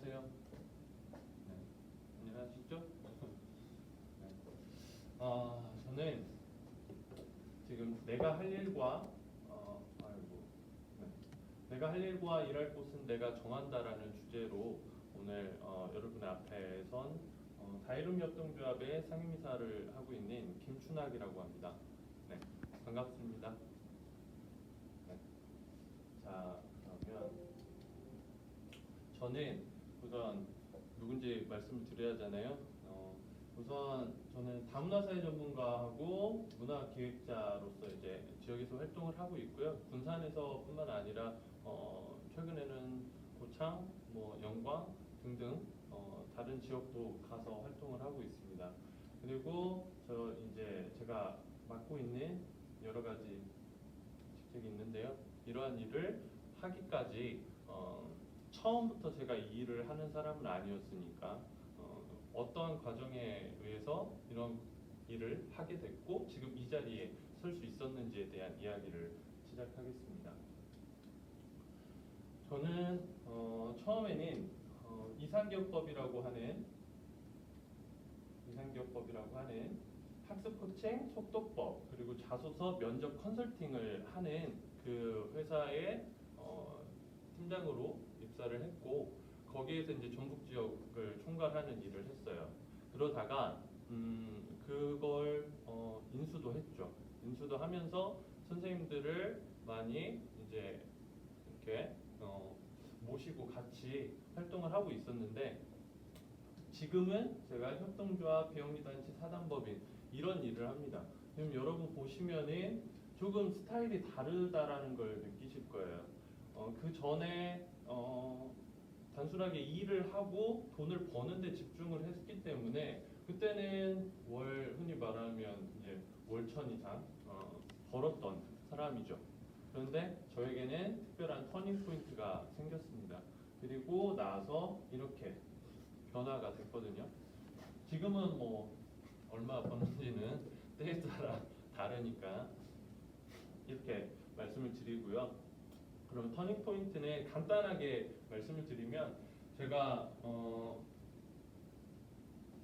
안녕하세요. 네, 안녕하시죠? 네. 저는 지금 내가 할 일과 네. 내가 할 일과 일할 곳은 내가 정한다라는 주제로 오늘 여러분의 앞에 선 다이룸 협동조합의 상임이사를 하고 있는 김춘학이라고 합니다. 네, 반갑습니다. 네. 자, 그러면 저는 우선 누군지 말씀을 드려야 하잖아요. 우선 저는 다문화사회 전문가하고 문화기획자로서 이제 지역에서 활동을 하고 있고요. 군산에서뿐만 아니라 최근에는 고창, 영광 등등 다른 지역도 가서 활동을 하고 있습니다. 그리고 제가 맡고 있는 여러 가지 직책이 있는데요. 이러한 일을 하기까지 처음부터 제가 이 일을 하는 사람은 아니었으니까 어떠한 과정에 의해서 이런 일을 하게 됐고 지금 이 자리에 설 수 있었는지에 대한 이야기를 시작하겠습니다. 저는 처음에는 이상기업법이라고 하는 학습 코칭, 속도법 그리고 자소서 면접 컨설팅을 하는 그 회사의 팀장으로 입사를 했고 거기에서 이제 전국 지역을 총괄하는 일을 했어요. 그러다가 그걸 인수도 했죠. 인수도 하면서 선생님들을 많이 이제 이렇게 모시고 같이 활동을 하고 있었는데 지금은 제가 협동조합, 비영리단체, 사단법인 이런 일을 합니다. 지금 여러분 보시면은 조금 스타일이 다르다라는 걸 느끼실 거예요. 그 전에 단순하게 일을 하고 돈을 버는 데 집중을 했기 때문에 그때는 흔히 말하면 이제 월천 이상 벌었던 사람이죠. 그런데 저에게는 특별한 터닝 포인트가 생겼습니다. 그리고 나서 이렇게 변화가 됐거든요. 지금은 얼마 버는지는 때에 따라 다르니까 이렇게 말씀을 드리고요. 그럼 터닝 포인트는 간단하게 말씀을 드리면 제가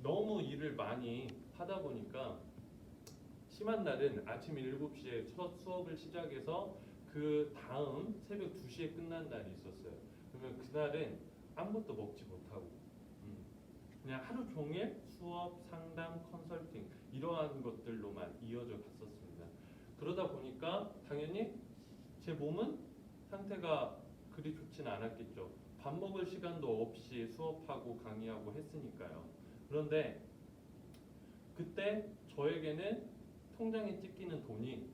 너무 일을 많이 하다 보니까 심한 날은 아침 7시에 첫 수업을 시작해서 그 다음 새벽 2시에 끝난 날이 있었어요. 그러면 그날은 아무것도 먹지 못하고 그냥 하루 종일 수업, 상담, 컨설팅 이러한 것들로만 이어져 갔었습니다. 그러다 보니까 당연히 제 몸은 상태가 그리 좋진 않았겠죠. 밥 먹을 시간도 없이 수업하고 강의하고 했으니까요. 그런데 그때 저에게는 통장에 찍히는 돈이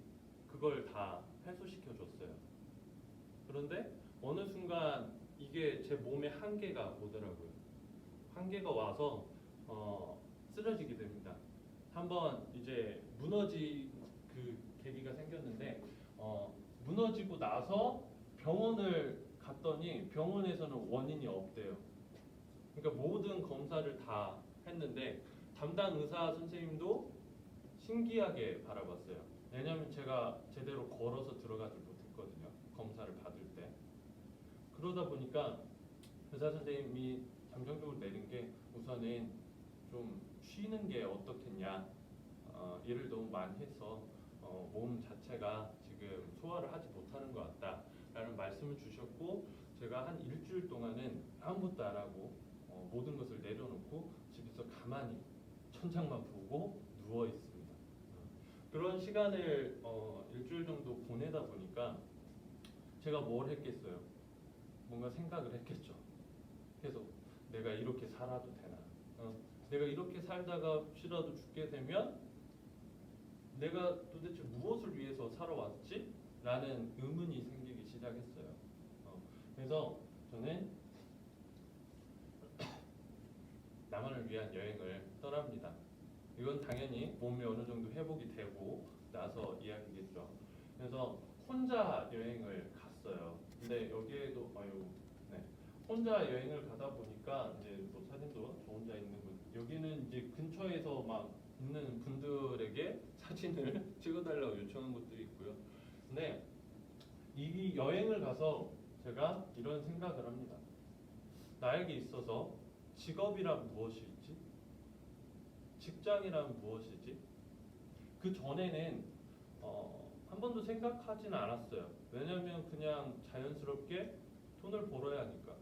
그걸 다 회수시켜 줬어요. 그런데 어느 순간 이게 제 몸의 한계가 오더라고요. 한계가 와서 쓰러지게 됩니다. 한번 이제 그 계기가 생겼는데 무너지고 나서 병원을 갔더니 병원에서는 원인이 없대요. 그러니까 모든 검사를 다 했는데 담당 의사 선생님도 신기하게 바라봤어요. 왜냐하면 제가 제대로 걸어서 들어가지 못했거든요. 검사를 받을 때. 그러다 보니까 의사 선생님이 잠정적으로 내린 게 우선은 좀 쉬는 게 어떻겠냐. 일을 너무 많이 해서 몸 자체가 지금 소화를 하지 못하는 것 같다라는 말씀을 주셨고 제가 한 일주일 동안은 아무것도 안 하고 모든 것을 내려놓고 집에서 가만히 천장만 보고 누워 있습니다. 그런 시간을 일주일 정도 보내다 보니까 제가 뭘 했겠어요? 뭔가 생각을 했겠죠. 계속 내가 이렇게 살아도 되나? 내가 이렇게 살다가 혹시라도 죽게 되면 내가 도대체 무엇을 위해서 살아왔지? 라는 의문이 생기기 시작했어요. 그래서 저는 나만을 위한 여행을 떠납니다. 이건 당연히 몸이 어느 정도 회복이 되고 나서 이야기겠죠. 그래서 혼자 여행을 갔어요. 근데 여기에도 네. 혼자 여행을 가다 보니까 이제 사진도 저 혼자 있는 분 여기는 이제 근처에서 막 있는 분들에게 사진을 찍어달라고 요청한 것도 있고요. 근데 이 여행을 가서 제가 이런 생각을 합니다. 나에게 있어서 직업이란 무엇일지, 직장이란 무엇이지? 그 전에는 한 번도 생각하진 않았어요. 왜냐하면 그냥 자연스럽게 돈을 벌어야 하니까.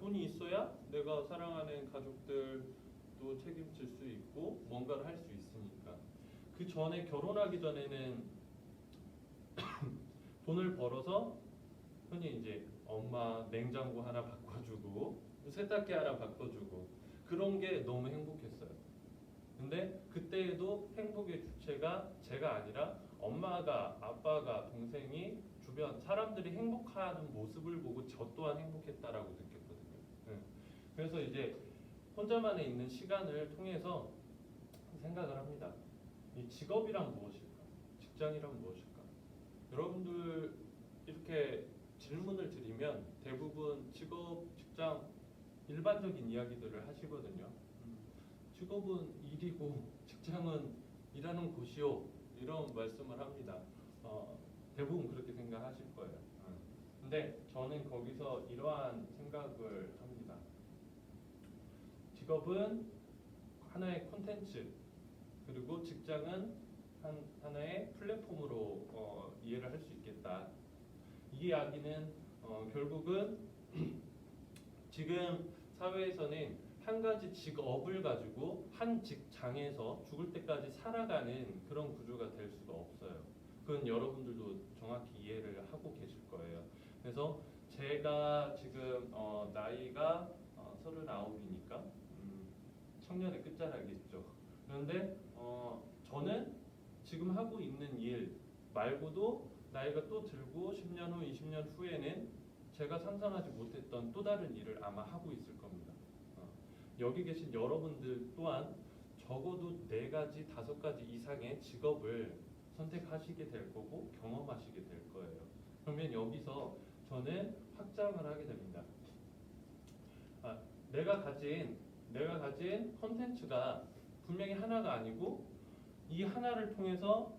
돈이 있어야 내가 사랑하는 가족들도 책임질 수 있고 뭔가를 할 수 있으니까. 그 전에 결혼하기 전에는 돈을 벌어서 흔히 이제 엄마 냉장고 하나 바꿔주고 세탁기 하나 바꿔주고 그런 게 너무 행복했어요. 근데 그때에도 행복의 주체가 제가 아니라 엄마가, 아빠가, 동생이, 주변 사람들이 행복하는 모습을 보고 저 또한 행복했다라고 느꼈거든요. 네. 그래서 이제 혼자만에 있는 시간을 통해서 생각을 합니다. 이 직업이란 무엇일까? 직장이란 무엇일까? 여러분들 이렇게 질문을 드리면 대부분 직업, 직장 일반적인 이야기들을 하시거든요. 직업은 일이고 직장은 일하는 곳이요. 이런 말씀을 합니다. 대부분 그렇게 생각하실 거예요. 근데 저는 거기서 이러한 생각을 합니다. 직업은 하나의 콘텐츠, 그리고 직장은 하나의 플랫폼으로 이해를 할 수 있겠다. 이 이야기는 결국은 지금 사회에서는 한 가지 직업을 가지고 한 직장에서 죽을 때까지 살아가는 그런 구조가 될 수가 없어요. 그건 여러분들도 정확히 이해를 하고 계실 거예요. 그래서 제가 지금 나이가 39이니까 청년의 끝자락이겠죠. 그런데 저는 지금 하고 있는 일 말고도 나이가 또 들고 10년 후, 20년 후에는 제가 상상하지 못했던 또 다른 일을 아마 하고 있을 겁니다. 여기 계신 여러분들 또한 적어도 4가지, 5가지 이상의 직업을 선택하시게 될 거고 경험하시게 될 거예요. 그러면 여기서 저는 확장을 하게 됩니다. 내가 가진 컨텐츠가 분명히 하나가 아니고 이 하나를 통해서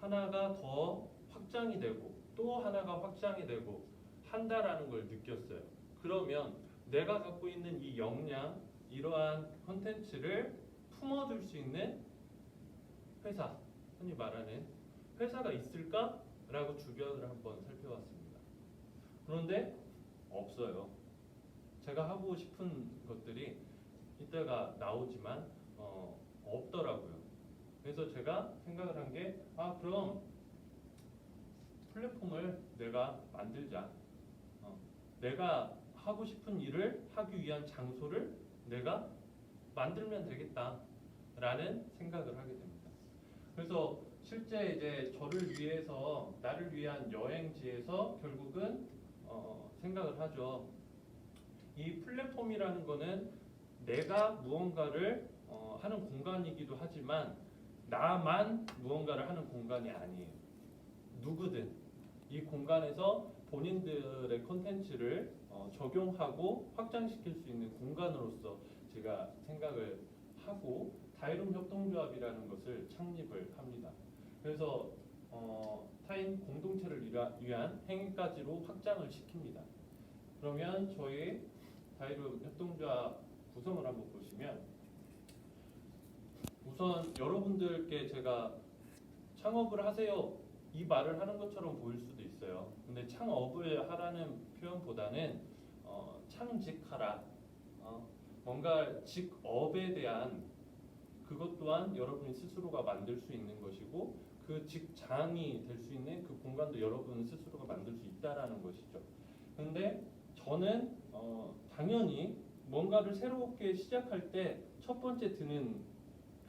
하나가 더 확장이 되고 또 하나가 확장이 되고 한다라는 걸 느꼈어요. 그러면 내가 갖고 있는 이 역량, 이러한 컨텐츠를 품어줄 수 있는 회사, 흔히 말하는 회사가 있을까라고 주변을 한번 살펴봤습니다. 그런데 없어요. 제가 하고 싶은 것들이 이따가 나오지만 없더라고요. 그래서 제가 생각을 한 게 그럼 플랫폼을 내가 만들자. 내가 하고 싶은 일을 하기 위한 장소를 내가 만들면 되겠다라는 생각을 하게 됩니다. 그래서 실제 이제 저를 위해서 나를 위한 여행지에서 결국은 생각을 하죠. 이 플랫폼이라는 거는 내가 무언가를 하는 공간이기도 하지만 나만 무언가를 하는 공간이 아니에요. 누구든 이 공간에서 본인들의 콘텐츠를 적용하고 확장시킬 수 있는 공간으로서 제가 생각을 하고 다이룸 협동조합이라는 것을 창립을 합니다. 그래서 타인 공동체를 위한 행위까지로 확장을 시킵니다. 그러면 저희 다이룸 협동조합 구성을 한번 보시면 우선 여러분들께 제가 창업을 하세요 이 말을 하는 것처럼 보일 수도 있어요. 근데 창업을 하라는 표현보다는 창직하라. 뭔가 직업에 대한 그것 또한 여러분이 스스로가 만들 수 있는 것이고 그 직장이 될 수 있는 그 공간도 여러분 스스로가 만들 수 있다라는 것이죠. 그런데 저는 당연히 뭔가를 새롭게 시작할 때 첫 번째 드는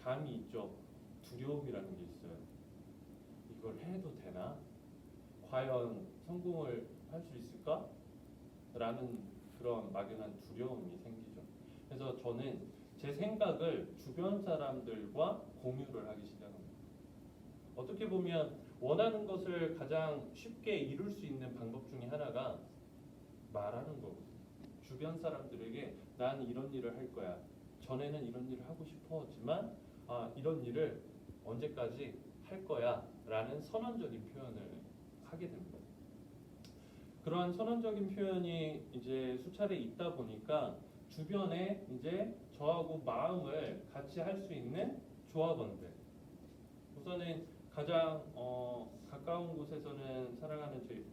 감이 있죠. 두려움이라는 게 있어요. 이걸 해도 되나? 과연 성공을 할 수 있을까? 라는 그런 막연한 두려움이 생기죠. 그래서 저는 제 생각을 주변 사람들과 공유를 하기 시작합니다. 어떻게 보면 원하는 것을 가장 쉽게 이룰 수 있는 방법 중에 하나가 말하는 거거든요. 주변 사람들에게 난 이런 일을 할 거야. 전에는 이런 일을 하고 싶었지만 이런 일을 언제까지 할 거야 라는 선언적인 표현을 하게 됩니다. 그러한 선언적인 표현이 이제 수차례 있다 보니까 주변에 이제 저하고 마음을 같이 할 수 있는 조합원들. 우선은 가장 가까운 곳에서는 사랑하는 저희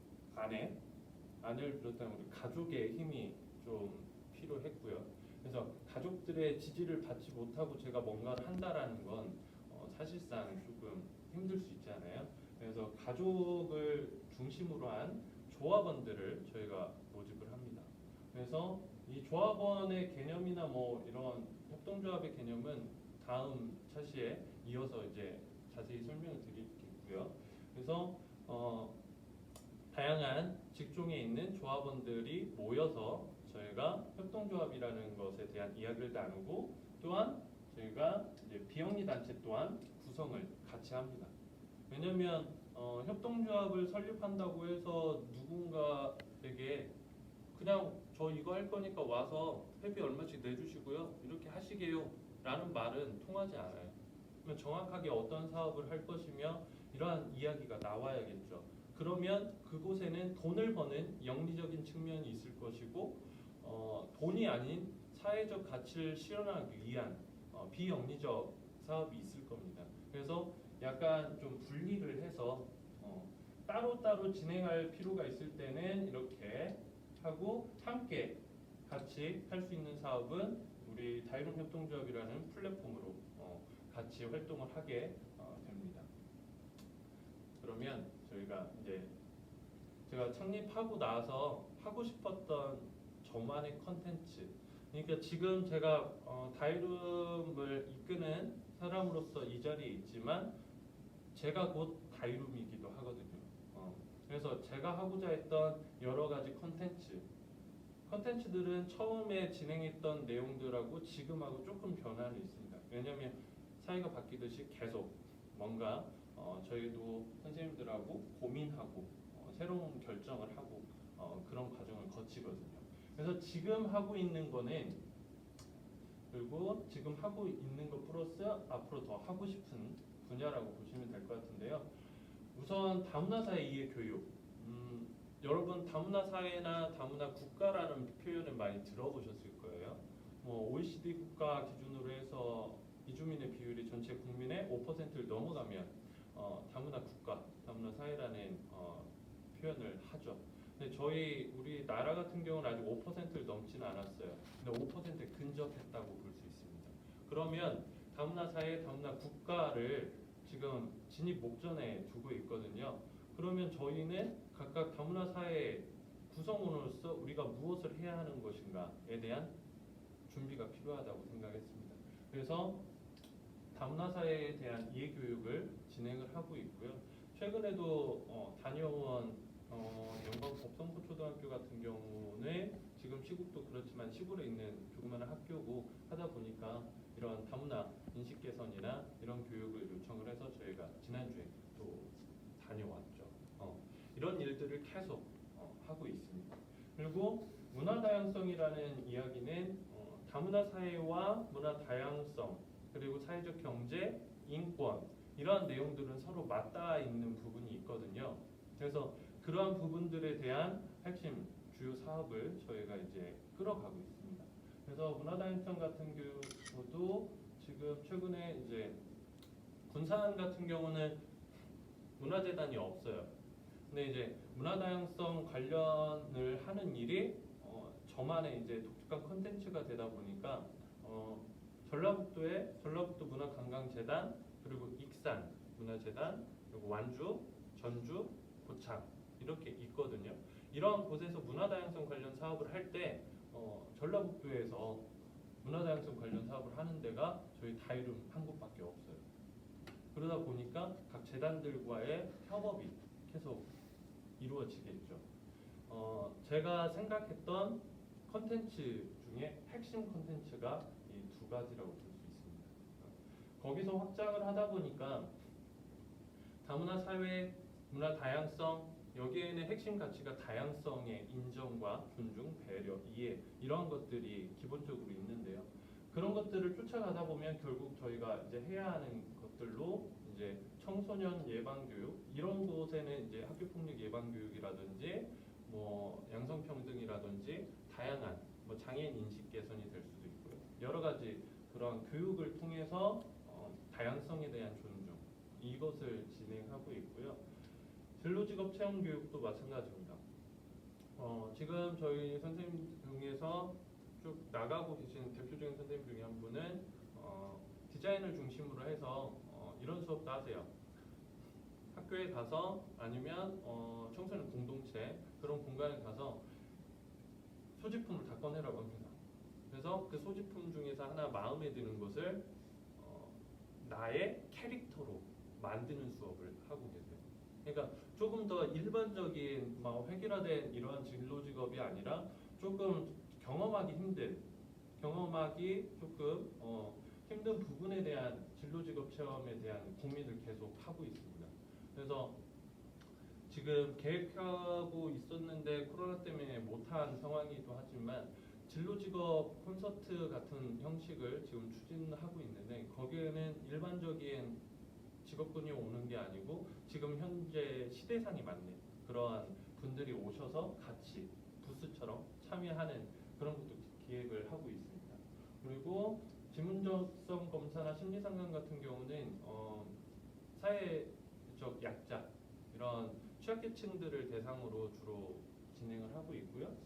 아내를 비롯한 우리 가족의 힘이 좀 필요했고요. 그래서 가족들의 지지를 받지 못하고 제가 뭔가를 한다라는 건 사실상 조금 힘들 수 있잖아요. 그래서 가족을 중심으로 한 조합원들을 저희가 모집을 합니다. 그래서 이 조합원의 개념이나 뭐 이런 협동조합의 개념은 다음 차시에 이어서 이제 자세히 설명을 드리겠고요. 그래서 다양한 직종에 있는 조합원들이 모여서 저희가 협동조합이라는 것에 대한 이야기를 나누고 또한 저희가 이제 비영리 단체 또한 구성을 같이 합니다. 왜냐하면 협동조합을 설립한다고 해서 누군가에게 그냥 저 이거 할 거니까 와서 회비 얼마씩 내주시고요 이렇게 하시게요 라는 말은 통하지 않아요. 그러면 정확하게 어떤 사업을 할 것이며 이러한 이야기가 나와야겠죠. 그러면 그곳에는 돈을 버는 영리적인 측면이 있을 것이고 돈이 아닌 사회적 가치를 실현하기 위한 비영리적 사업이 있을 겁니다. 그래서 약간 좀 분리를 해서 따로따로 진행할 필요가 있을 때는 이렇게 하고 함께 같이 할 수 있는 사업은 우리 다이룸 협동조합이라는 플랫폼으로 같이 활동을 하게 됩니다. 그러면 저희가 이제 제가 창립하고 나서 하고 싶었던 저만의 컨텐츠, 그러니까 지금 제가 다이룸을 이끄는 사람으로서 이 자리에 있지만 제가 곧 다이룸이기도 하거든요. 그래서 제가 하고자 했던 여러 가지 컨텐츠들은 처음에 진행했던 내용들하고 지금하고 조금 변화는 있습니다. 왜냐하면 사회가 바뀌듯이 계속 뭔가 저희도 선생님들하고 고민하고 새로운 결정을 하고 그런 과정을 거치거든요. 그래서 지금 하고 있는 거는 그리고 지금 하고 있는 것 플러스 앞으로 더 하고 싶은 분야라고 보시면 될 것 같은데요. 우선 다문화 사회 이해 교육. 여러분 다문화 사회나 다문화 국가라는 표현을 많이 들어보셨을 거예요. 뭐 OECD 국가 기준으로 해서 이주민의 비율이 전체 국민의 5%를 넘어가면 다문화 국가, 다문화 사회라는 표현을 하죠. 근데 우리 나라 같은 경우는 아직 5%를 넘지는 않았어요. 근데 5%에 근접했다고 볼 수 있습니다. 그러면 다문화 사회, 다문화 국가를 지금 진입 목전에 두고 있거든요. 그러면 저희는 각각 다문화 사회 구성원으로서 우리가 무엇을 해야 하는 것인가에 대한 준비가 필요하다고 생각했습니다. 그래서 다문화 사회에 대한 이해 교육을 진행을 하고 있고요. 최근에도 다녀온 영광 법성고초등학교 같은 경우는 지금 시국도 그렇지만 시골에 있는 조그마한 학교고 하다 보니까 이런 다문화 인식 개선이나 이런 교육을 요청을 해서 저희가 지난주에 또 다녀왔죠. 이런 일들을 계속 하고 있습니다. 그리고 문화 다양성이라는 이야기는 다문화 사회와 문화 다양성 그리고 사회적 경제, 인권 이러한 내용들은 서로 맞닿아 있는 부분이 있거든요. 그래서 그러한 부분들에 대한 핵심 주요 사업을 저희가 이제 끌어가고 있습니다. 그래서 문화 다양성 같은 경우도 지금 최근에 이제 군산 같은 경우는 문화재단이 없어요. 근데 이제 문화 다양성 관련을 하는 일이 저만의 이제 독특한 컨텐츠가 되다 보니까 전라북도 문화관광재단 그리고 익산 문화재단 그리고 완주, 전주, 고창 이렇게 있거든요. 이런 곳에서 문화 다양성 관련 사업을 할 때 전라북도에서 문화 다양성 관련 사업을 하는 데가 저희 다이룸 한 곳밖에 없어요. 그러다 보니까 각 재단들과의 협업이 계속 이루어지겠죠. 제가 생각했던 컨텐츠 중에 핵심 컨텐츠가 이 두 가지라고 볼 수 있습니다. 거기서 확장을 하다 보니까 다문화 사회, 문화 다양성 여기에는 핵심 가치가 다양성의 인정과 존중, 배려, 이해 이런 것들이 기본적으로 있는데요. 그런 것들을 쫓아가다 보면 결국 저희가 이제 해야 하는 것들로 이제 청소년 예방 교육 이런 곳에는 이제 학교 폭력 예방 교육이라든지 뭐 양성평등이라든지 다양한 뭐 장애인 인식 개선이 될 수도 있고요. 여러 가지 그런 교육을 통해서 다양성에 대한 존중 이것을 진행하고 있고요. 진로직업 체험 교육도 마찬가지입니다. 지금 저희 선생님 중에서 쭉 나가고 계신 대표적인 선생님 중에 한 분은 디자인을 중심으로 해서 이런 수업도 하세요. 학교에 가서 아니면 청소년 공동체 그런 공간에 가서 소지품을 다 꺼내라고 합니다. 그래서 그 소지품 중에서 하나 마음에 드는 것을 나의 캐릭터로 만드는 수업을 하고 계세요. 그러니까 조금 더 일반적인 막 획일화된 이러한 진로 직업이 아니라 조금 경험하기 조금 힘든 부분에 대한 진로 직업 체험에 대한 고민을 계속 하고 있습니다. 그래서 지금 계획하고 있었는데 코로나 때문에 못한 상황이기도 하지만 진로 직업 콘서트 같은 형식을 지금 추진하고 있는데 거기에는 일반적인 직업군이 오는 게 아니고 지금 현재 시대상이 맞는 그러한 분들이 오셔서 같이 부스처럼 참여하는 그런 것도 기획을 하고 있습니다. 그리고 지문적성 검사나 심리상담 같은 경우는 사회적 약자 이런 취약계층들을 대상으로 주로 진행을 하고 있고요.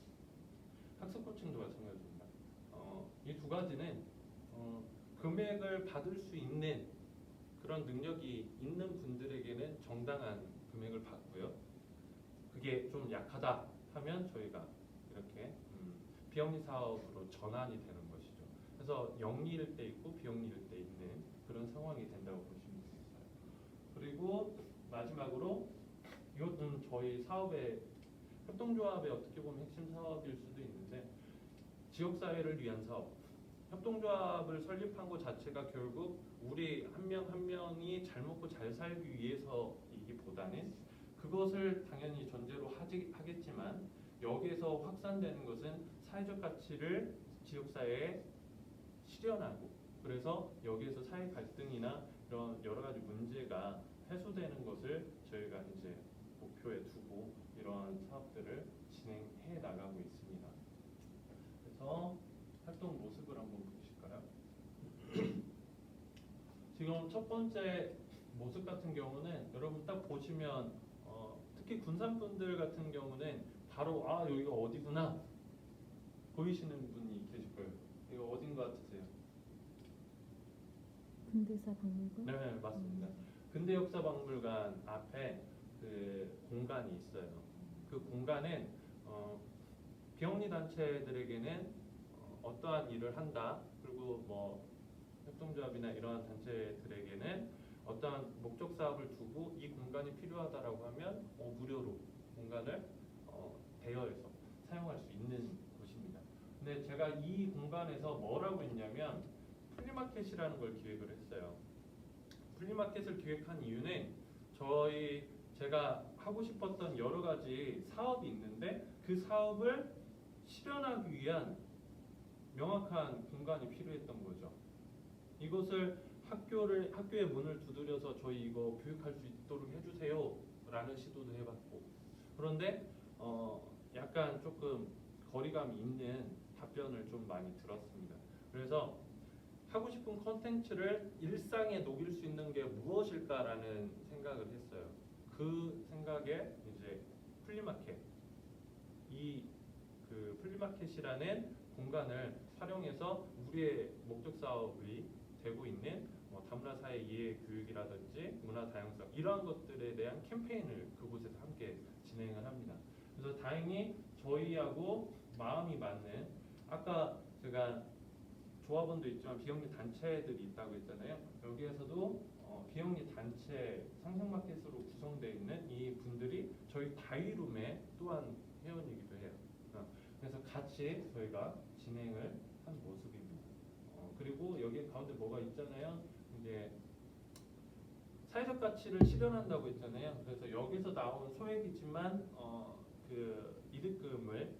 학습 코칭도 마찬가지입니다. 이 두 가지는 금액을 받을 수 있는 그런 능력이 있는 분들에게는 정당한 금액을 받고요. 그게 좀 약하다 하면 저희가 이렇게 비영리 사업으로 전환이 되는 것이죠. 그래서 영리일 때 있고 비영리일 때 있는 그런 상황이 된다고 보시면 되겠어요. 그리고 마지막으로 이것은 저희 사업의 협동조합의 어떻게 보면 핵심 사업일 수도 있는데 지역사회를 위한 사업. 협동조합을 설립한 것 자체가 결국 우리 한 명 한 명이 잘 먹고 잘 살기 위해서이기보다는 그것을 당연히 전제로 하겠지만 여기에서 확산되는 것은 사회적 가치를 지역사회에 실현하고 그래서 여기에서 사회 갈등이나 이런 여러 가지 문제가 해소되는 것을 저희가 이제 목표에 두고 이러한 사업들을 진행해 나가고 있습니다. 그래서 활동 모습을 한번 보실까요? 지금 첫 번째 모습 같은 경우는 여러분 딱 보시면 특히 군산분들 같은 경우는 바로 아 여기가 어디구나 보이시는 분이 계실 거예요. 이거 어딘 것 같으세요? 근대사박물관? 네, 맞습니다. 근대역사박물관 앞에 그 공간이 있어요. 그 공간은 비영리 단체들에게는 어떠한 일을 한다. 그리고 뭐 협동조합이나 이러한 단체들에게는 어떠한 목적 사업을 두고 이 공간이 필요하다라고 하면 무료로 공간을 대여해서 사용할 수 있는 곳입니다. 근데 제가 이 공간에서 뭘 하고 있냐면 플리마켓이라는 걸 기획을 했어요. 플리마켓을 기획한 이유는 제가 하고 싶었던 여러 가지 사업이 있는데 그 사업을 실현하기 위한 명확한 공간이 필요했던 거죠. 이것을 학교의 문을 두드려서 저희 이거 교육할 수 있도록 해주세요 라는 시도도 해봤고 그런데 약간 조금 거리감이 있는 답변을 좀 많이 들었습니다. 그래서 하고 싶은 컨텐츠를 일상에 녹일 수 있는 게 무엇일까라는 생각을 했어요. 그 생각에 이제 플리마켓 그 플리마켓이라는 공간을 활용해서 우리의 목적 사업이 되고 있는 다문화 사회 이해 교육이라든지 문화 다양성 이러한 것들에 대한 캠페인을 그곳에서 함께 진행을 합니다. 그래서 다행히 저희하고 마음이 맞는 아까 제가 조합원도 있지만 비영리 단체들이 있다고 했잖아요. 여기에서도 비영리 단체 상생마켓으로 구성되어 있는 이 분들이 저희 다이룸의 또한 회원이기도 해요. 그래서 같이 저희가 진행을 한 모습입니다. 그리고 여기 가운데 뭐가 있잖아요. 이제 사회적 가치를 실현한다고 했잖아요. 그래서 여기서 나온 소액이지만 그 이득금을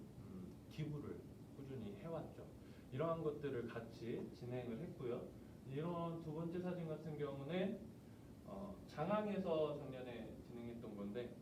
기부를 꾸준히 해왔죠. 이러한 것들을 같이 진행을 했고요. 이런 두 번째 사진 같은 경우는 장항에서 작년에 진행했던 건데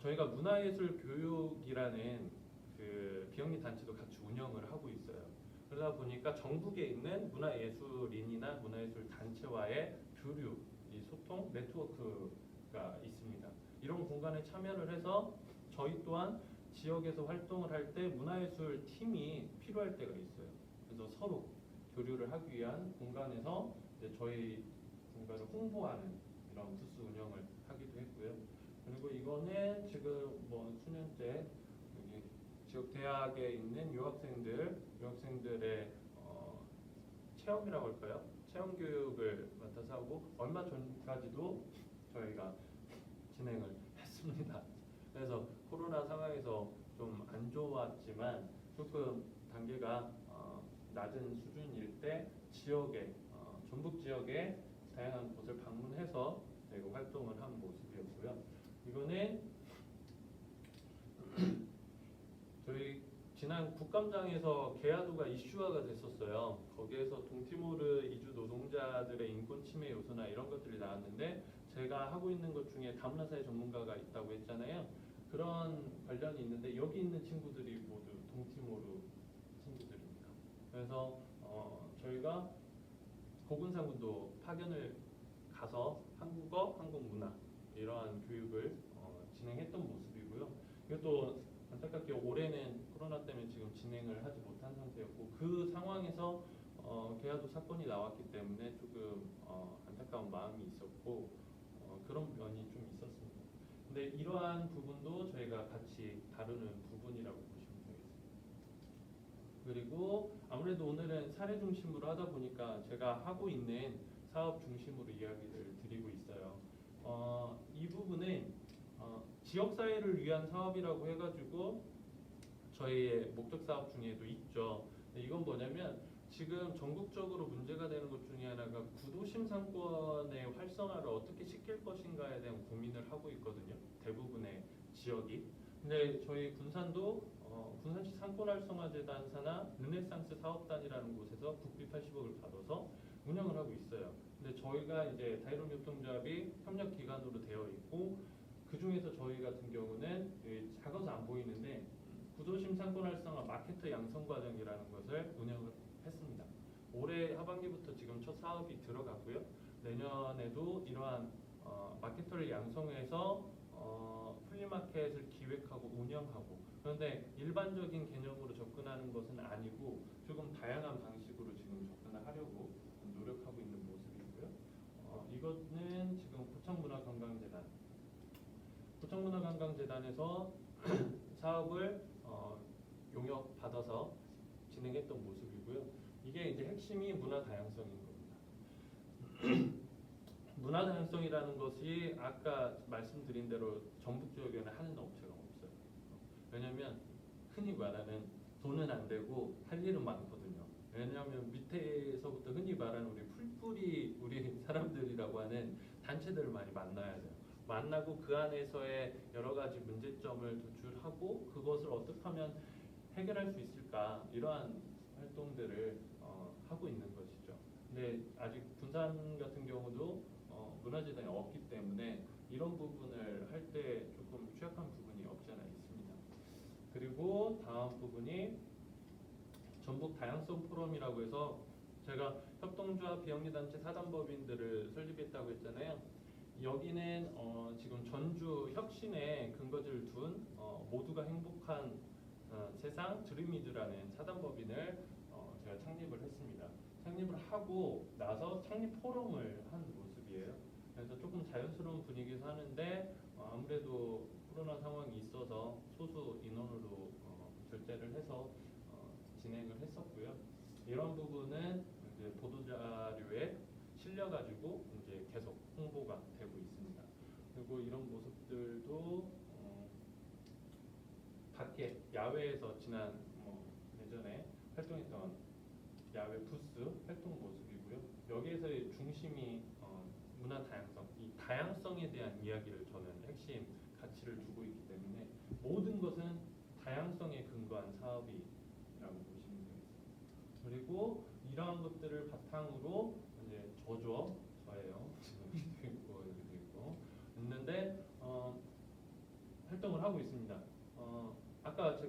저희가 문화예술 교육이라는 그 비영리 단체도 같이 운영을 하고 있어요. 그러다 보니까 전국에 있는 문화예술인이나 문화예술 단체와의 교류, 이 소통 네트워크가 있습니다. 이런 공간에 참여를 해서 저희 또한 지역에서 활동을 할 때 문화예술 팀이 필요할 때가 있어요. 그래서 서로 교류를 하기 위한 공간에서 이제 저희 공간을 홍보하는 이런 부스 운영을 하기도 했고요. 그리고 이거는 지금 뭐 수년째 여기 지역 대학에 있는 유학생들의 체험이라고 할까요? 체험 교육을 맡아서 하고 얼마 전까지도 저희가 진행을 했습니다. 그래서 코로나 상황에서 좀 안 좋았지만 조금 단계가 낮은 수준일 때 지역에 전북 지역의 다양한 곳을 방문해서 저희가 활동을 한 모습이었고요. 이거는 저희 지난 국감장에서 계야도가 이슈화가 됐었어요. 거기에서 동티모르 이주 노동자들의 인권 침해 요소나 이런 것들이 나왔는데 제가 하고 있는 것 중에 다문화사회 전문가가 있다고 했잖아요. 그런 관련이 있는데 여기 있는 친구들이 모두 동티모르 친구들입니다. 그래서 저희가 고군산군도 파견을 가서 한국어, 한국 문화 이러한 교육을 진행했던 모습이고요. 이것도 안타깝게 올해는 코로나 때문에 지금 진행을 하지 못한 상태였고 그 상황에서 계야도 사건이 나왔기 때문에 조금 안타까운 마음이 있었고 그런 면이 좀 있었습니다. 근데 이러한 부분도 저희가 같이 다루는 부분이라고 보시면 되겠습니다. 그리고 아무래도 오늘은 사례 중심으로 하다 보니까 제가 하고 있는 사업 중심으로 이야기를 드리고 있어요. 이 부분은 지역사회를 위한 사업이라고 해가지고 저희의 목적 사업 중에도 있죠. 이건 뭐냐면 지금 전국적으로 문제가 되는 것 중에 하나가 구도심 상권의 활성화를 어떻게 시킬 것인가에 대한 고민을 하고 있거든요. 대부분의 지역이. 근데 저희 군산도 군산시 상권활성화재단 산하 르네상스 사업단이라는 곳에서 국비 80억을 받아서 운영을 하고 있어요. 근데 저희가 이제 다이론교통조합이 협력 기관으로 되어 있고 그 중에서 저희 같은 경우는 작아서 안 보이는데 구도심 상권 활성화 마케터 양성 과정이라는 것을 운영을 했습니다. 올해 하반기부터 지금 첫 사업이 들어갔고요. 내년에도 이러한 마케터를 양성해서 플리마켓을 기획하고 운영하고 그런데 일반적인 개념으로 접근하는 것은 아니고 조금 다양한 방식으로 지금 접근을 하려고 노력하고 있는 모습이고요. 이거는 지금 포천문화관광재단에서 사업을 용역 받아서 진행했던 모습이고요. 이게 이제 핵심이 문화 다양성인 겁니다. 문화 다양성이라는 것이 아까 말씀드린 대로 전북 지역에는 하는 업체가 없어요. 왜냐하면 흔히 말하는 돈은 안 되고 할 일은 많거든요. 왜냐하면 밑에서부터 흔히 말하는 우리 풀뿌리 우리 사람들이라고 하는 단체들을 많이 만나야 돼요. 만나고 그 안에서의 여러 가지 문제점을 도출하고 그것을 어떻게 하면 해결할 수 있을까 이러한 활동들을 하고 있는 것이죠. 근데 아직 군산 같은 경우도 문화재단이 없기 때문에 이런 부분을 할 때 조금 취약한 부분이 없지 않아 있습니다. 그리고 다음 부분이 전북 다양성 포럼이라고 해서 제가 협동조합 비영리단체 사단법인들을 설립했다고 했잖아요. 여기는 지금 전주 혁신에 근거지를 둔 모두가 행복한 세상 드림이즈라는 사단법인을 제가 창립을 했습니다. 창립을 하고 나서 창립 포럼을 한 모습이에요. 그래서 조금 자연스러운 분위기에서 하는데 아무래도 코로나 상황이 있어서 소수 인원으로 결제를 해서 진행을 했었고요. 이런 부분은 이제 보도자료에 실려가지고 이제 계속 홍보가 되고 있습니다. 그리고 이런 모습들도 밖에 야외에서 지난 예전에 활동했던 야외 부스 활동 모습이고요. 여기에서의 중심이 문화 다양성, 이 다양성에 대한 이야기를 저는 핵심 가치를 두고 있기 때문에 모든 것은 다양성에 근거한 사업이라고 보시면 되겠습니다. 그리고 이러한 것들을 바탕으로 이제 저예요. 지금 이렇게 있고 있는데 활동을 활동을 하고 있습니다. 아까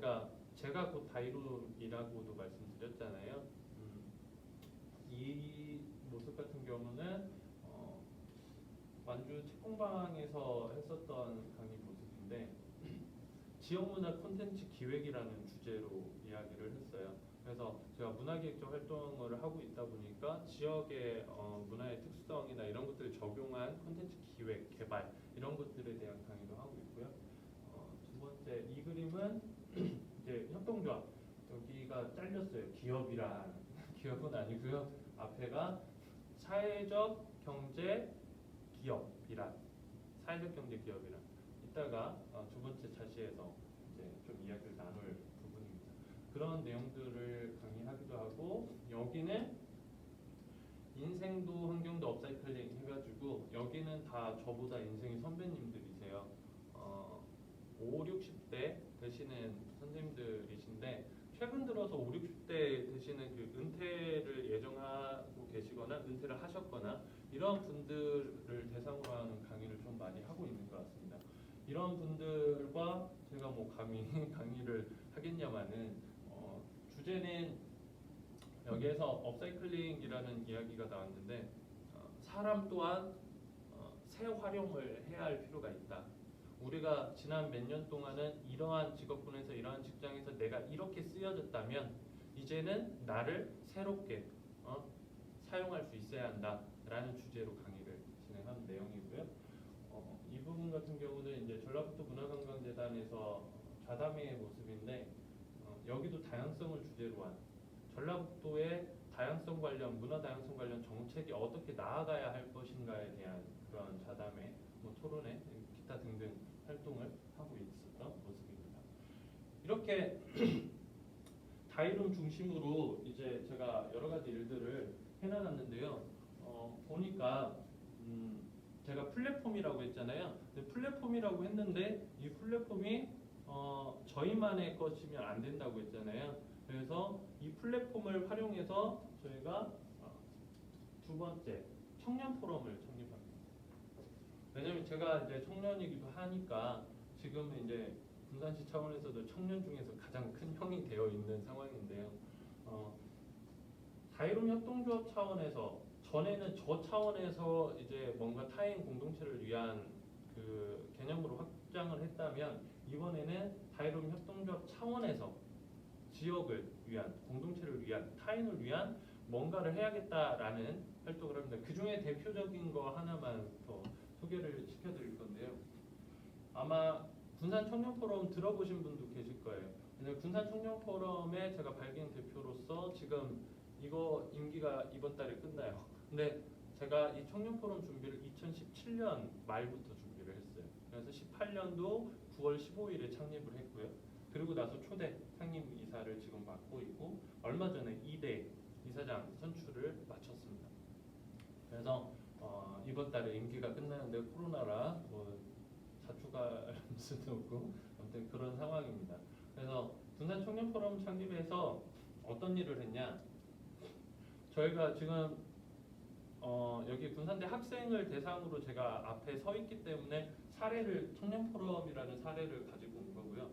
제가 곧 다이룸이라고도 말씀드렸잖아요. 이 모습 같은 경우는 완주 책공방에서 했었던 강의 모습인데 지역문화 콘텐츠 기획이라는 주제로 이야기를 했어요. 그래서 제가 문화기획적 활동을 하고 있다 보니까 지역의 문화의 특수성이나 이런 것들을 적용한 콘텐츠 기획, 개발 이런 것들에 대한 강의도 하고 있고요. 두 번째 이 그림은 이제 협동조합. 여기가 잘렸어요. 기업이란 기업은 아니고요. 앞에가 사회적 경제 기업이란 사회적 경제 기업이란 이따가 두 번째 차시에서 이제 좀 이야기를 나눌 부분입니다. 그런 내용들을 강의하기도 하고 여기는 인생도 환경도 업사이클링 해가지고 여기는 다 저보다 인생이 선배님들이세요. 5, 60대 되시는 선생님들이신데 최근 들어서 5, 60대 되시는 그 은퇴를 예정하고 계시거나 은퇴를 하셨거나 이런 분들을 대상으로 하는 강의를 좀 많이 하고 있는 것 같습니다. 이런 분들과 제가 뭐 감히 강의를 하겠냐마는 주제는 여기에서 업사이클링이라는 이야기가 나왔는데 사람 또한 재활용을 해야 할 필요가 있다. 우리가 지난 몇 년 동안은 이러한 직업군에서 이러한 직장에서 내가 이렇게 쓰여졌다면 이제는 나를 새롭게 사용할 수 있어야 한다라는 주제로 강의를 진행하는 내용이고요. 이 부분 같은 경우는 이제 전라북도 문화관광재단에서 좌담회의 모습인데 여기도 다양성을 주제로 한 전라북도의 다양성 관련 문화 다양성 관련 정책이 어떻게 나아가야 할 것인가에 대한 그런 좌담회, 뭐 토론회, 기타 등등 활동을 하고 있었던 모습입니다. 이렇게 다이룸 중심으로 이제 제가 여러 가지 일들을 해나갔는데요. 보니까 제가 플랫폼이라고 했잖아요. 플랫폼이라고 했는데 이 플랫폼이 저희만의 것이면 안 된다고 했잖아요. 그래서 이 플랫폼을 활용해서 저희가 두 번째 청년 포럼을 창립합니다. 왜냐면 제가 이제 청년이기도 하니까 지금은 이제 군산시 차원에서도 청년 중에서 가장 큰 형이 되어 있는 상황인데요. 다이룸 협동조합 차원에서 전에는 저 차원에서 이제 뭔가 타인 공동체를 위한 그 개념으로 확장을 했다면 이번에는 다이룸 협동조합 차원에서 지역을 위한 공동체를 위한 타인을 위한 뭔가를 해야겠다라는 활동을 합니다. 그 중에 대표적인 거 하나만 더 소개를 시켜드릴 건데요. 아마 군산 청년 포럼 들어보신 분도 계실 거예요. 군산 청년 포럼의 제가 발기인 대표로서 지금 이거 임기가 이번 달에 끝나요. 근데 제가 이 청년 포럼 준비를 2017년 말부터 준비를 했어요. 그래서 18년도 9월 15일에 창립을 했고요. 그리고 나서 초대 상임 이사를 지금 맡고 있고 얼마 전에 2대 이사장 선출을 마쳤습니다. 그래서 이번 달에 임기가 끝나는데 코로나라 뭐 자축할 수도 없고 아무튼 그런 상황입니다. 그래서 군산 청년 포럼 창립해서 어떤 일을 했냐? 저희가 지금 여기 군산대 학생을 대상으로 제가 앞에 서 있기 때문에 사례를 청년 포럼이라는 사례를 가지고 온 거고요.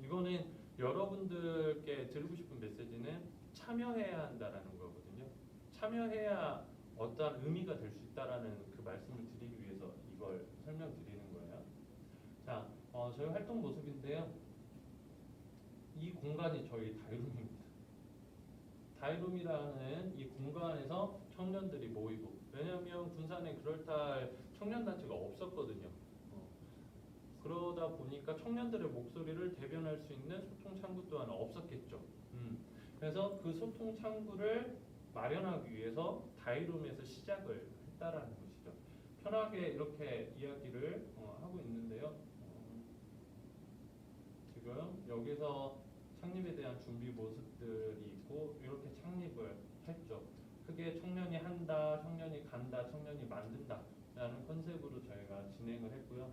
이거는 여러분들께 드리고 싶은 메시지는 참여해야 한다라는 거거든요. 참여해야 어떠한 의미가 될 수 있다라는 그 말씀을 드리기 위해서 이걸 설명드리는 거예요. 자, 저희 활동 모습인데요. 이 공간이 저희 다이룸입니다. 다이룸이라는 이 공간에서 청년들이 모이고 왜냐하면 군산에 그럴듯할 청년단체가 없었거든요. 그러다 보니까 청년들의 목소리를 대변할 수 있는 소통 창구 또한 없었겠죠. 그래서 그 소통 창구를 마련하기 위해서 다이룸에서 시작을 했다라는 것이죠. 편하게 이렇게 이야기를 하고 있는데요. 지금 여기서 창립에 대한 준비 모습들이 있고 이렇게 창립을 했죠. 크게 청년이 한다, 청년이 간다, 청년이 만든다 라는 컨셉으로 저희가 진행을 했고요.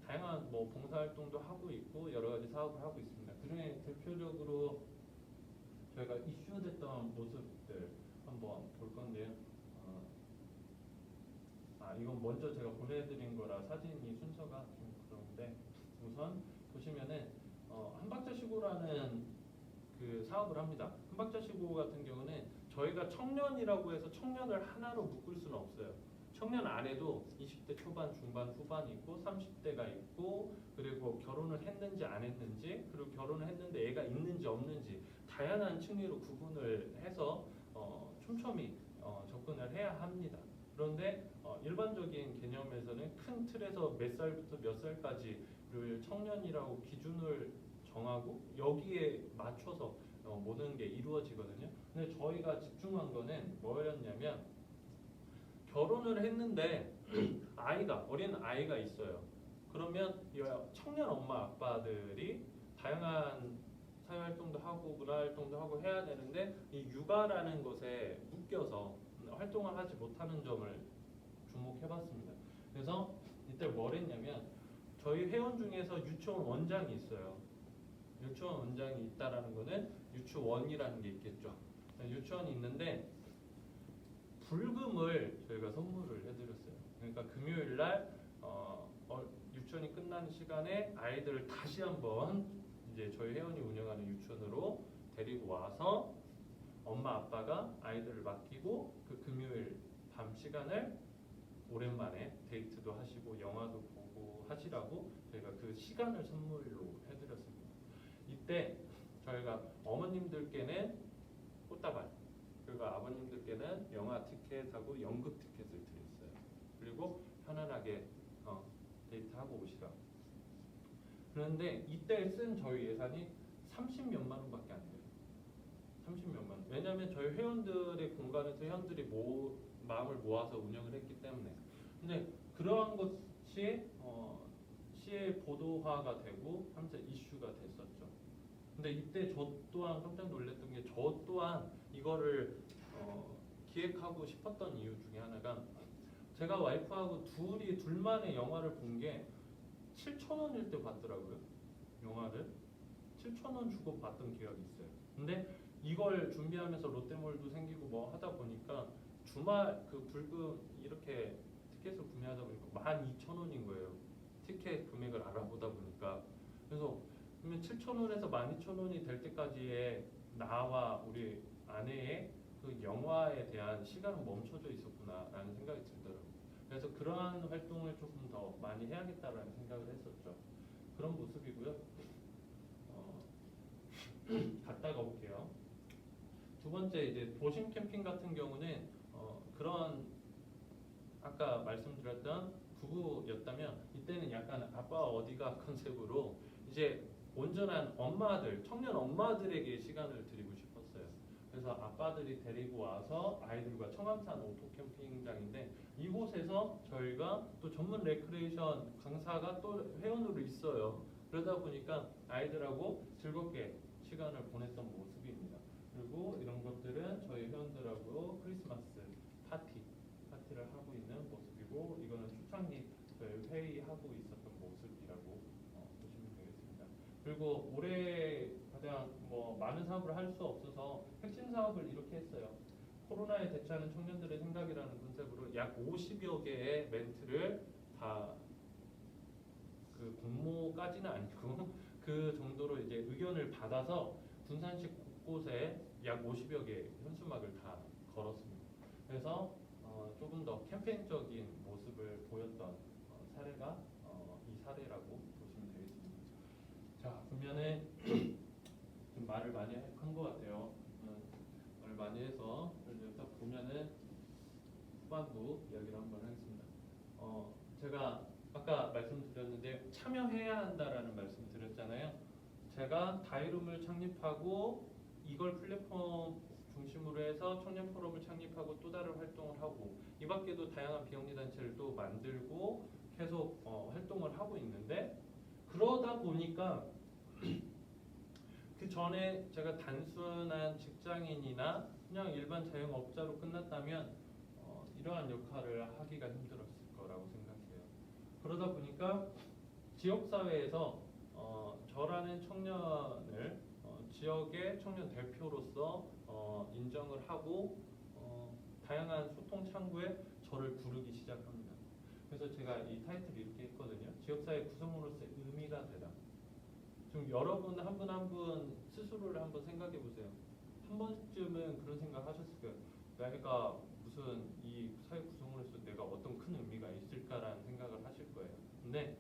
다양한 뭐 봉사활동도 하고 있고 여러 가지 사업을 하고 있습니다. 그중에 대표적으로 저희가 이슈됐던 모습들 한번 볼 건데요. 이건 먼저 제가 보내드린 거라 사진이 순서가 좀 그런데 우선 우선 보시면은 한박자시고라는 그 사업을 합니다. 한박자시고 같은 경우는 저희가 청년이라고 해서 청년을 하나로 묶을 수는 없어요. 청년 안에도 20대 초반, 중반, 후반이 있고 30대가 있고 그리고 결혼을 했는지 안 했는지 그리고 결혼을 했는데 애가 있는지 없는지 다양한 층위로 구분을 해서 촘촘히 접근을 해야 합니다. 그런데 일반적인 개념에서는 큰 틀에서 몇 살부터 몇 살까지를 청년이라고 기준을 정하고 여기에 맞춰서 모든 게 이루어지거든요. 근데 저희가 집중한 거는 뭐였냐면 결혼을 했는데 어린 아이가 있어요. 그러면 이 청년 엄마 아빠들이 다양한 사회활동도 하고 문화활동도 하고 해야 되는데 이 육아라는 것에 묶여서 활동을 하지 못하는 점을 주목해봤습니다. 그래서 이때 뭘 했냐면 저희 회원 중에서 유치원 원장이 있어요. 유치원 원장이 있다라는 거는 유치원이라는 게 있겠죠. 유치원이 있는데 불금을 저희가 선물을 해드렸어요. 그러니까 금요일 날 유치원이 끝나는 시간에 아이들을 다시 한번 이제 저희 회원이 운영하는 유치원으로 데리고 와서 엄마 아빠가 아이들을 맡기고 그 금요일 밤 시간을 오랜만에 데이트도 하시고 영화도 보고 하시라고 저희가 그 시간을 선물로 해드렸습니다. 이때 저희가 어머님들께는 꽃다발 그리고 아버님들께는 영화 티켓하고 연극 티켓을 드렸어요. 그리고 편안하게 데이트하고 오시라. 그런데 이때 쓴 저희 예산이 30몇만 원밖에 안 돼요. 30몇만 원. 왜냐하면 저희 회원들의 공간에서 회원들이 마음을 모아서 운영을 했기 때문에. 근데 그러한 것이 시에 보도화가 되고 하면서 이슈가 됐었죠. 근데 이때 저 또한 깜짝 놀랐던 게 저 또한 이거를 기획하고 싶었던 이유 중에 하나가 제가 와이프하고 둘만의 영화를 본 게 7,000원일 때 봤더라고요. 영화를 7,000원 주고 봤던 기억이 있어요. 근데 이걸 준비하면서 롯데몰도 생기고 뭐 하다 보니까 주말 그 불금 이렇게 티켓을 구매하다 보니까 12,000원인 거예요. 티켓 금액을 알아보다 보니까. 그래서 그러면 7,000원에서 12,000원이 될 때까지의 나와 우리 아내의 그 영화에 대한 시간은 멈춰져 있었구나라는 생각이 들더라고요. 그래서 그러한 활동을 조금 더 많이 해야겠다라는 생각을 했었죠. 그런 모습이고요. 갔다가 올게요. 두 번째 이제 도심 캠핑 같은 경우는 그런 아까 말씀드렸던 부부였다면 이때는 약간 아빠 어디가 컨셉으로 이제 온전한 엄마들, 청년 엄마들에게 시간을 드리고 싶었어요. 그래서 아빠들이 데리고 와서 아이들과 청암산 오토 캠핑장인데 이곳에서 저희가 또 전문 레크레이션 강사가 또 회원으로 있어요. 그러다 보니까 아이들하고 즐겁게 시간을 보냈던 모습입니다. 그리고 이런 것들은 저희 회원들하고 크리스마스 파티를 하고 있는 모습이고 이거는 초창기 저희 회의하고 있었던 모습이라고 보시면 되겠습니다. 그리고 올해 가장 많은 사업을 할 수 없어서 핵심 사업을 이렇게 했어요. 코로나에 대처하는 청년들의 생각이라는 컨셉으로 약 50여 개의 멘트를 다 그 공모까지는 아니고 그 정도로 이제 의견을 받아서 군산시 곳곳에 약 50여 개 현수막을 다 걸었습니다. 그래서 조금 더 캠페인적인 모습을 보였던 사례가 이 사례라고 보시면 되겠습니다. 자, 그러면은 좀 말을 많이 한 것 같아요. 말을 많이 해서 딱 보면은 후반부 이야기를 한번 하겠습니다. 제가 아까 말씀드렸는데 참여해야 한다라는 말씀 드렸잖아요. 제가 다이룸을 창립하고 이걸 플랫폼 중심으로 해서 청년 포럼을 창립하고 또 다른 활동을 하고 이 밖에도 다양한 비영리 단체를 또 만들고 계속 활동을 하고 있는데 그러다 보니까 그 전에 제가 단순한 직장인이나 그냥 일반 자영업자로 끝났다면 이러한 역할을 하기가 힘들었을 거라고 생각해요. 그러다 보니까 지역사회에서 저라는 청년을 지역의 청년 대표로서 인정을 하고 다양한 소통 창구에 저를 부르기 시작합니다. 그래서 제가 이 타이틀을 이렇게 했거든요. 지역사회 구성원으로서의 의미 정의가 되다. 지금 여러분 한 분 한 분 스스로를 한번 생각해 보세요. 한 번쯤은 그런 생각 하셨을 거예요. 내가 무슨 이 사회 구성으로서 내가 어떤 큰 의미가 있을까라는 생각을 하실 거예요. 근데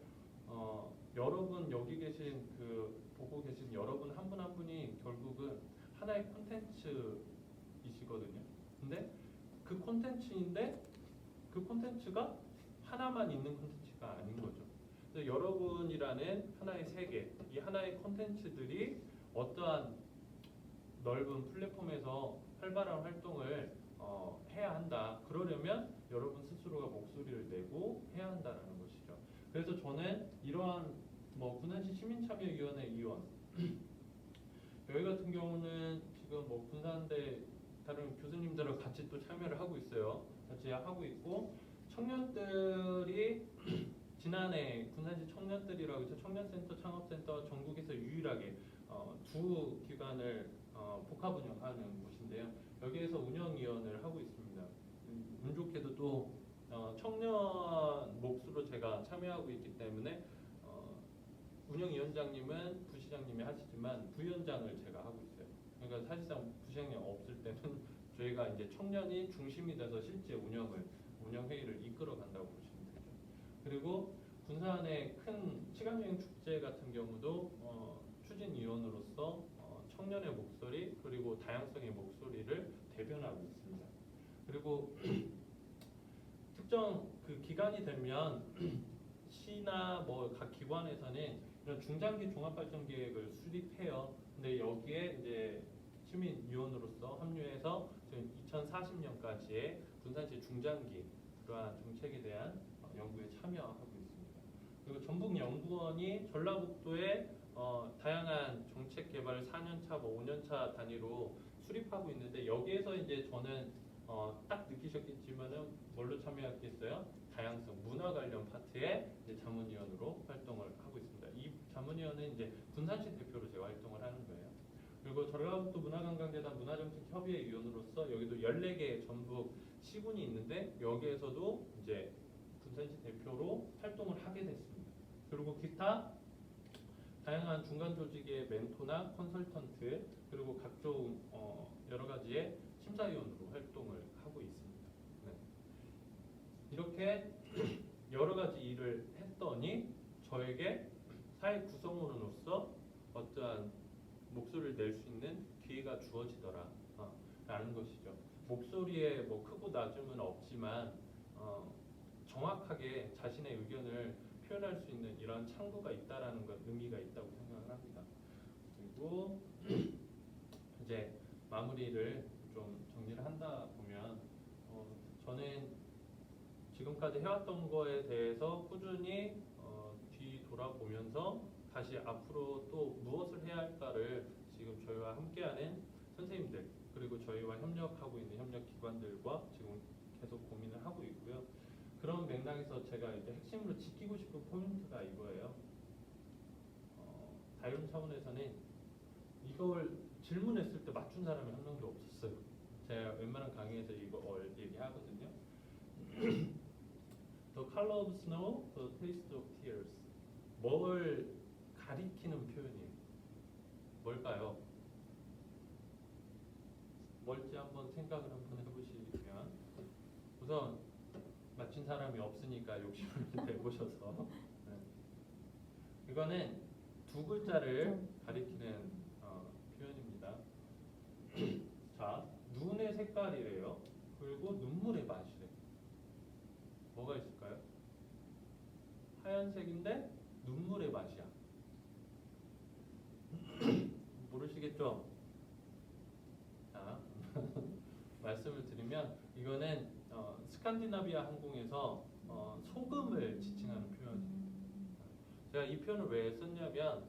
여러분 여기 계신 그 보고 계신 여러분 한 분 한 분이 결국은 하나의 콘텐츠이시거든요. 근데 그 콘텐츠인데 그 콘텐츠가 하나만 있는 콘텐츠가 아닌 거죠. 그래서 여러분이라는 하나의 세계, 이 하나의 콘텐츠들이 어떠한 넓은 플랫폼에서 활발한 활동을 해야 한다. 그러려면 여러분 스스로가 목소리를 내고 해야 한다라는 것이죠. 그래서 저는 이러한 군산시 시민참여위원회 위원 여기 같은 경우는 지금 군산대 다른 교수님들과 같이 또 참여를 하고 있어요. 같이 하고 있고 청년들이 지난해 군산시 청년들이라고 해서 청년센터, 창업센터 전국에서 유일하게 두 기관을 복합 운영하는 곳인데요. 여기에서 운영위원을 하고 있습니다. 운 좋게도 또 청년 몫으로 제가 참여하고 있기 때문에 운영위원장님은 부시장님이 하시지만 부위원장을 제가 하고 있어요. 그러니까 사실상 부시장님 없을 때는 저희가 이제 청년이 중심이 돼서 실제 운영회의를 이끌어 간다고 보시면 되죠. 그리고 군산의 큰 시간여행 축제 같은 경우도 추진위원으로서 청년의 목소리 그리고 다양성의 목소리를 대변하고 있습니다. 그리고 특정 그 기간이 되면 시나 각 기관에서는 이런 중장기 종합발전계획을 수립해요. 근데 여기에 이제 시민위원으로서 합류해서 지금 2040년까지의 군산시 중장기 그러한 정책에 대한 연구에 참여하고 있습니다. 그리고 전북연구원이 전라북도에 다양한 정책 개발을 4년차, 5년차 단위로 수립하고 있는데 여기에서 이제 저는 딱 느끼셨겠지만은 뭘로 참여했겠어요? 다양성, 문화 관련 파트의 이제 자문위원으로 활동을 하고 있습니다. 이 자문위원은 이제 군산시 대표로 제가 활동을 하는 거예요. 그리고 전라북도 문화관광재단 문화정책협의회 위원으로서 여기도 14개 전북 시군이 있는데 여기에서도 이제 군산시 대표로 활동을 하게 됐습니다. 그리고 기타 다양한 중간 조직의 멘토나 컨설턴트 그리고 각종 여러 가지의 심사위원으로 활동을 하고 있습니다. 네. 이렇게 여러 가지 일을 했더니 저에게 사회 구성원으로서 어떠한 목소리를 낼 수 있는 기회가 주어지더라 라는 것이죠. 목소리에 크고 낮음은 없지만 정확하게 자신의 의견을 표현할 수 있는 이런 창구가 있다라는 건 의미가 있다고 생각을 합니다. 그리고 이제 마무리를 좀 정리를 한다 보면 저는 지금까지 해왔던 거에 대해서 꾸준히 뒤돌아보면서 다시 앞으로 또 무엇을 해야 할까를 지금 저희와 함께하는 선생님들 그리고 저희와 협력하고 있는 협력기관들과 지금 계속 고민을 하고 있고요. 그런 맥락에서 제가 이제 핵심으로 지키고 싶은 포인트가 이거예요. 다이론 차원에서는 이걸 질문했을 때 맞춘 사람이 한 명도 없었어요. 제가 웬만한 강의에서 이걸 얘기하거든요. The color of snow, the taste of tears. 뭘 가리키는 표현이에요? 뭘까요? 뭘지 한번 생각을 한번 해보시면 우선 맞힌 사람이 없으니까 욕심을 내보셔서 이거는 두 글자를 가리키는 표현입니다. 자, 눈의 색깔이래요. 그리고 눈물의 맛이래. 뭐가 있을까요? 하얀색인데 눈물의 맛이야. 모르시겠죠? 자, 말씀을 드리면 이거는 스칸디나비아 항공에서 소금을 지칭하는 표현이에요. 제가 이 표현을 왜 썼냐면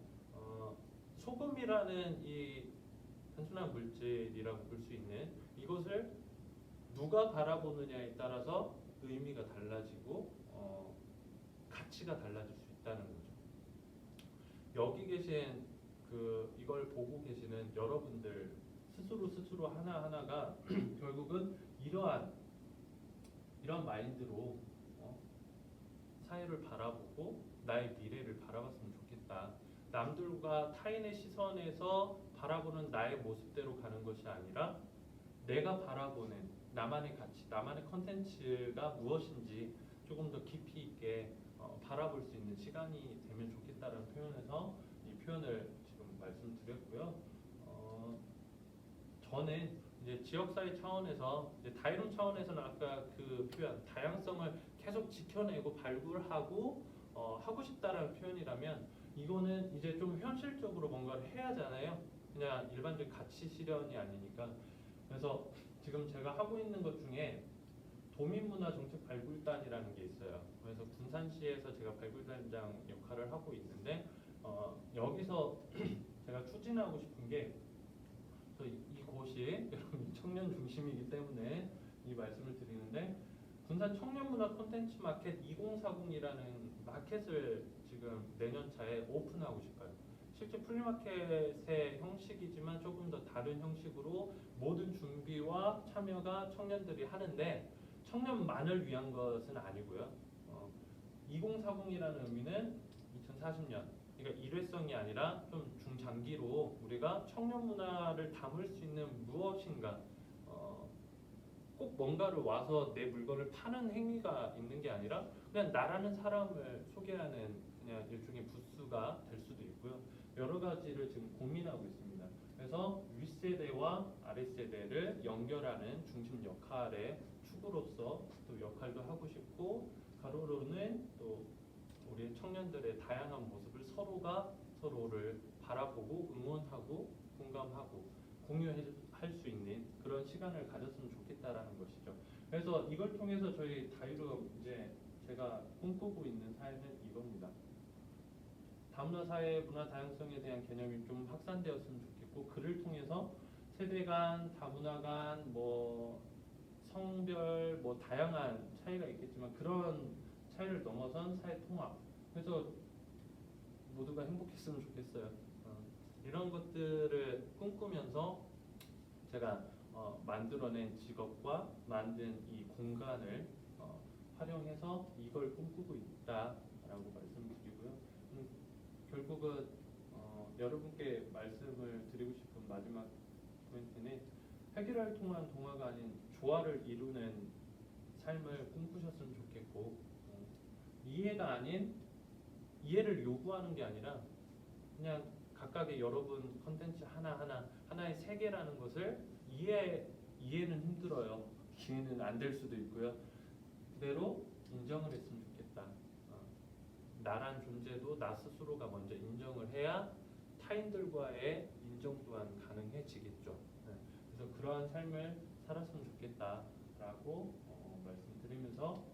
소금이라는 이 단순한 물질이라고 볼 수 있는 이것을 누가 바라보느냐에 따라서 의미가 달라지고 가치가 달라질 수 있다는 거죠. 여기 계신 이걸 보고 계시는 여러분들 스스로 하나하나가 결국은 이런 마인드로 사회를 바라보고 나의 미래를 바라봤으면 좋겠다. 좋겠다. 남들과 타인의 시선에서 바라보는 나의 모습대로 가는 것이 아니라 내가 바라보는 나만의 가치, 나만의 컨텐츠가 무엇인지 조금 더 깊이 있게 바라볼 수 있는 시간이 되면 좋겠다는 표현에서 이 표현을 지금 말씀드렸고요. 저는 이제 지역사회 차원에서 이제 다이론 차원에서는 아까 그 표현 다양성을 계속 지켜내고 발굴하고 하고 싶다라는 표현이라면 이거는 이제 좀 현실적으로 뭔가를 해야 하잖아요. 그냥 일반적인 가치 실현이 아니니까. 그래서 지금 제가 하고 있는 것 중에 도민문화 정책 발굴단이라는 게 있어요. 그래서 군산시에서 제가 발굴단장 역할을 하고 있는데 여기서 제가 추진하고 싶은 게 이곳이 여러분 청년 중심이기 때문에 이 말씀을 드리는데 군산 청년문화 콘텐츠 마켓 2040이라는 마켓을 지금 내년 차에 오픈하고 싶어요. 실제 플리마켓의 형식이지만 조금 더 다른 형식으로 모든 준비와 참여가 청년들이 하는데 청년만을 위한 것은 아니고요. 2040이라는 의미는 2040년 그러니까 일회성이 아니라 좀 중장기로 우리가 청년 문화를 담을 수 있는 무엇인가 꼭 뭔가를 와서 내 물건을 파는 행위가 있는 게 아니라 그냥 나라는 사람을 소개하는 그냥 일종의 부스가 될 수도 있고요. 여러 가지를 지금 고민하고 있습니다. 그래서 윗세대와 아랫세대를 연결하는 중심 역할의 축으로서 또 역할도 하고 싶고 가로로는 또 우리 청년들의 다양한 모습을 서로가 서로를 바라보고 응원하고 공감하고 공유할 수 있는 그런 시간을 가졌으면 좋겠다라는 것이죠. 그래서 이걸 통해서 저희 다이로 이제 제가 꿈꾸고 있는 사회는 이겁니다. 다문화 사회 문화 다양성에 대한 개념이 좀 확산되었으면 좋겠고 그를 통해서 세대 간, 다문화 간, 뭐 성별, 뭐 다양한 차이가 있겠지만 그런 차이를 넘어선 사회 통합. 그래서 모두가 행복했으면 좋겠어요. 이런 것들을 꿈꾸면서 제가 만들어낸 직업과 만든 이 공간을 활용해서 이걸 꿈꾸고 있다라고 말씀드리고요. 결국은 여러분께 말씀을 드리고 싶은 마지막 포인트는 해결을 통한 동화가 아닌 조화를 이루는 삶을 꿈꾸셨으면 좋겠고 이해가 아닌 이해를 요구하는 게 아니라 그냥 각각의 여러분 컨텐츠 하나의 세계라는 것을 이해는 힘들어요. 이해는 안 될 수도 있고요. 그대로 인정을 했으면 좋겠다. 나란 존재도 나 스스로가 먼저 인정을 해야 타인들과의 인정 또한 가능해지겠죠. 그래서 그러한 삶을 살았으면 좋겠다라고 말씀드리면서